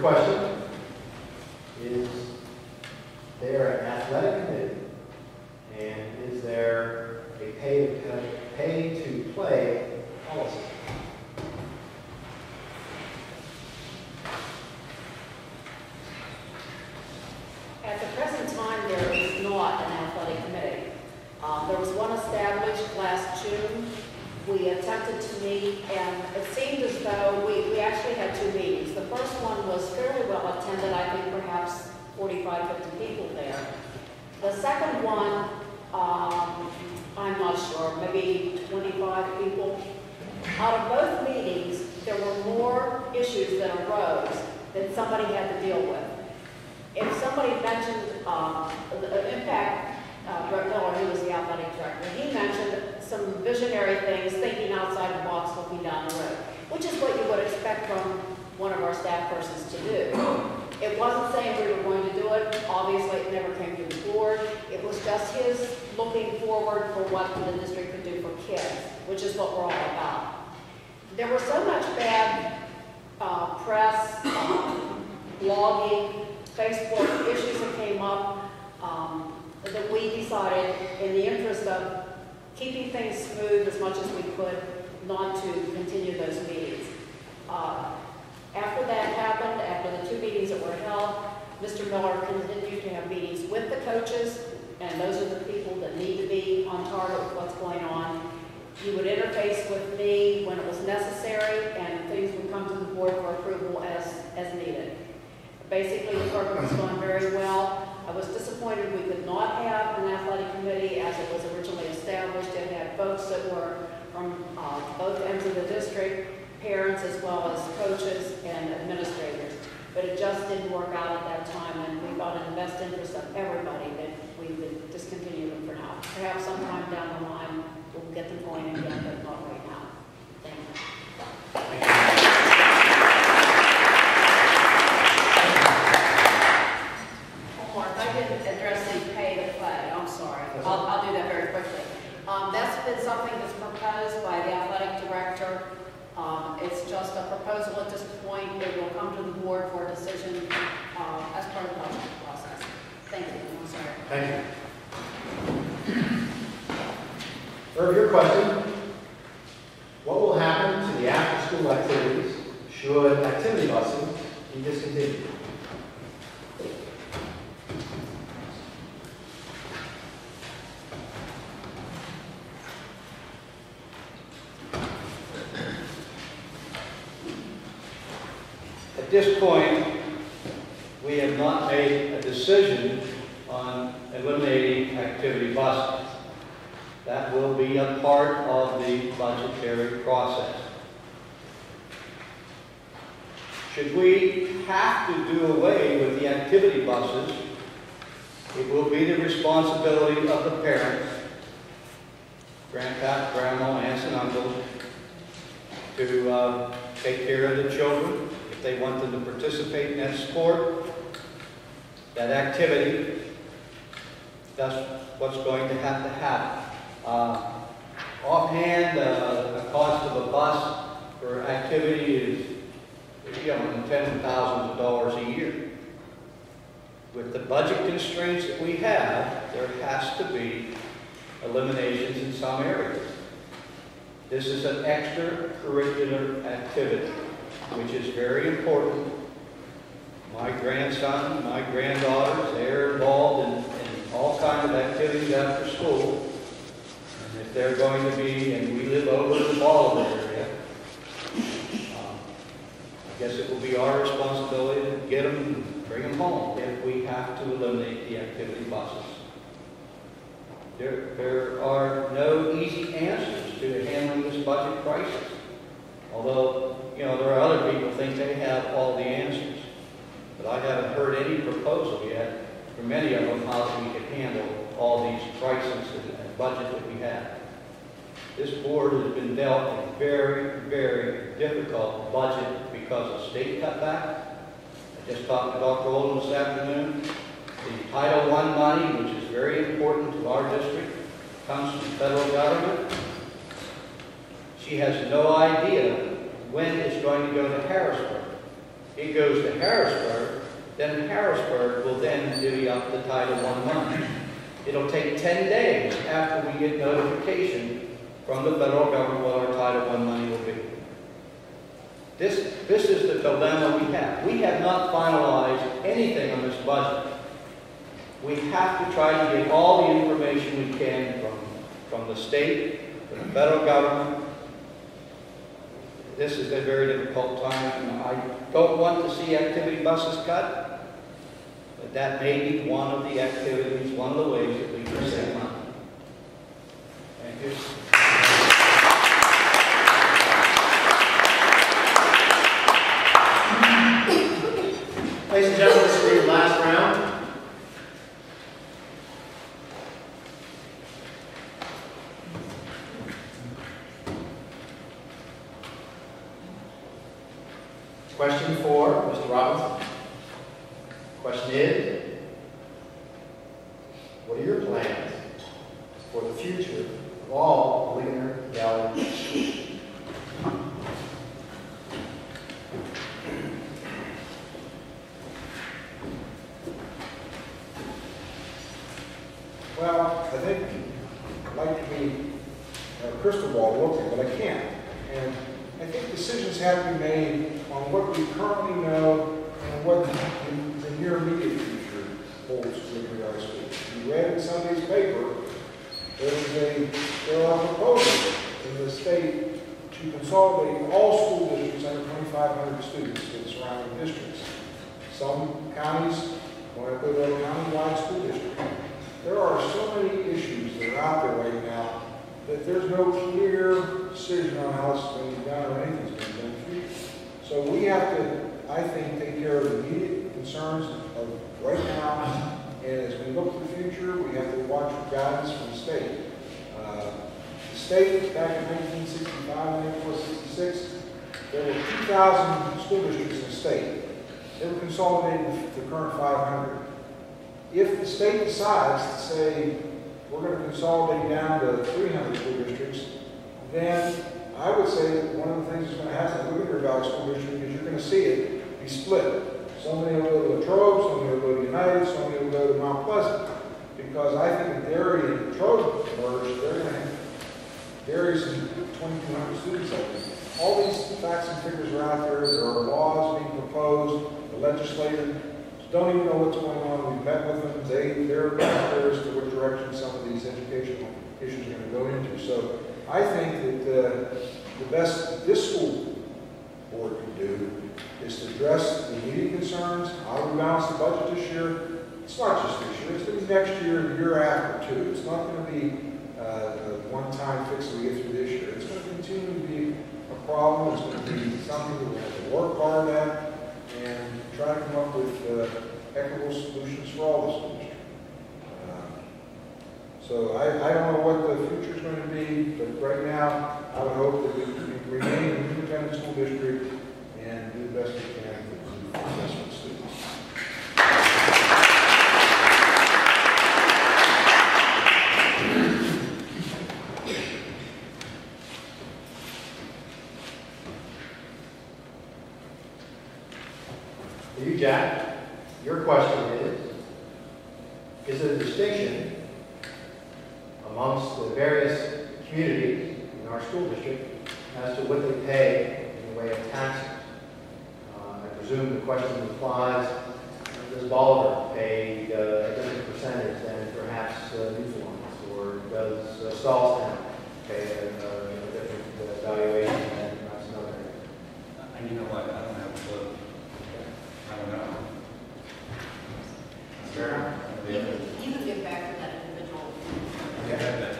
question. Is there an athletic committee? And is there a pay to play policy? At the present time, there is not an athletic committee. There was one established last June. We attempted to meet, and it seemed as though we actually had 2 meetings. The first one was fairly well attended, I think perhaps 45, 50 people there. The second one, I'm not sure, maybe 25 people. Out of both meetings, there were more issues that arose that somebody had to deal with. If somebody mentioned, in fact, Brett Miller, who was the athletic director, he mentioned some visionary things, thinking outside the box, looking down the road, which is what you would expect from one of our staff persons to do. It wasn't saying we were going to do it. Obviously, it never came to the board. It was just his looking forward for what the district could do for kids, which is what we're all about. There was so much bad press, blogging, Facebook issues that came up that we decided, in the interest of keeping things smooth as much as we could, not to continue those meetings. After that happened, after the 2 meetings that were held, Mr. Miller continued to have meetings with the coaches, and those are the people that need to be on target with what's going on. He would interface with me when it was necessary, and things would come to the board for approval as needed. Basically, the program was going very well. I was disappointed we could not have an athletic committee as it was originally established. It had folks that were from both ends of the district, parents as well as coaches and administrators. But it just didn't work out at that time, and we thought in the best interest of everybody that we would discontinue them for now. Perhaps sometime down the line we'll get them going again, but not right now. Thank you. Thank you. I didn't address the pay to play. I'm sorry. I'll do that very quickly. That's been something that's proposed by the athletic director. It's just a proposal at this point. It will come to the board for a decision as part of the budget process. Thank you. I'm sorry. Thank you. Irv, your question. What will happen to the after-school activities should activity busing be discontinued? At this point, we have not made a decision on eliminating activity busing. That will be a part of the budgetary process. Should we have to do away with the activity buses, it will be the responsibility of the parents, grandpa, grandma, aunts, and uncles, to take care of the children. If they want them to participate in that sport, that activity, that's what's going to happen. Offhand, the cost of a bus for activity is, in the tens of thousands of dollars a year. With the budget constraints that we have, there has to be eliminations in some areas. This is an extracurricular activity, which is very important. My grandson, my granddaughters, they're involved in all kinds of activities after school. And if they're going to be, and we live over in the Baldwin area, I guess it will be our responsibility to get them and bring them home if we have to eliminate the activity buses. There are no easy answers to handling this budget crisis. Although, there are other people who think they have all the answers. But I haven't heard any proposal yet from many of them how we can handle all these crises and budget that we have. This board has been dealt a very, very difficult budget because of state cutback. I just talked to Dr. Oldham this afternoon. The Title I money, which is very important to our district, comes from the federal government. She has no idea when it's going to go to Harrisburg. It goes to Harrisburg, then Harrisburg will then divvy up the Title I money. It'll take 10 days after we get notification from the federal government what our Title I money will be. This is the dilemma we have. We have not finalized anything on this budget. We have to try to get all the information we can from the state, from the federal government. This is a very difficult time. I don't want to see activity buses cut, but that may be one of the activities, one of the ways that we can save money. Thank you. Ladies and gentlemen, this will be the last round. Question 4, Mr. Robinson. Question is, what are your plans for the future of all Ligonier Valley schools? Well, I think I'd like to be a crystal ball looking, but I can't. And I think decisions have to be made on what we currently know and what the near immediate future holds for Ligonier Valley Schools. You read in Sunday's paper, there are proposals in the state to consolidate all school districts under 2,500 students to the surrounding districts. Some counties want to go to a county-wide school district. There are so many issues that are out there right now that there's no clear decision on how it's going to be done or anything's going to be done in the future. So we have to, I think, take care of the immediate concerns of right now, and as we look to the future, we have to watch for guidance from the state. The state, back in 1965, 1966, there were 2,000 school districts in the state. They were consolidated to the current 500. If the state decides to say, we're going to consolidate down to 300 school districts, then I would say that one of the things that's going to happen in Ligonier Valley School District is you're going to see it be split. Somebody will go to Latrobe, somebody will go to United, somebody will go to Mount Pleasant. Because I think if Derry and Latrobe merge, they're going to have Derry's 2,200 students, I think. All these facts and figures are out there. There are laws being proposed. The legislators don't even know what's going on. We've met with them. They're clear as to what direction some of these educational issues are going to go into. So I think that the best that this school board can do is to address the immediate concerns. How do we balance the budget this year? It's not just this year. It's going to be next year and the year after, too. It's not going to be a one-time fix that we get through this year. It's going to continue to be a problem. It's going to be something that we have to work hard at and try to come up with equitable solutions for all the schools. So I don't know what the future is going to be, but right now I would hope that we can remain an independent school district and do the best we can for the investment students. For you, Jack, your question is it a distinction amongst the various communities in our school district as to what they pay in the way of taxes? I presume the question implies, does Bolivar pay a different percentage than perhaps Newfoundland, or does Salisbury pay a different valuation than perhaps another? You know what? I don't have a clue. I don't know. Fair enough. You can get back to that individual. Okay.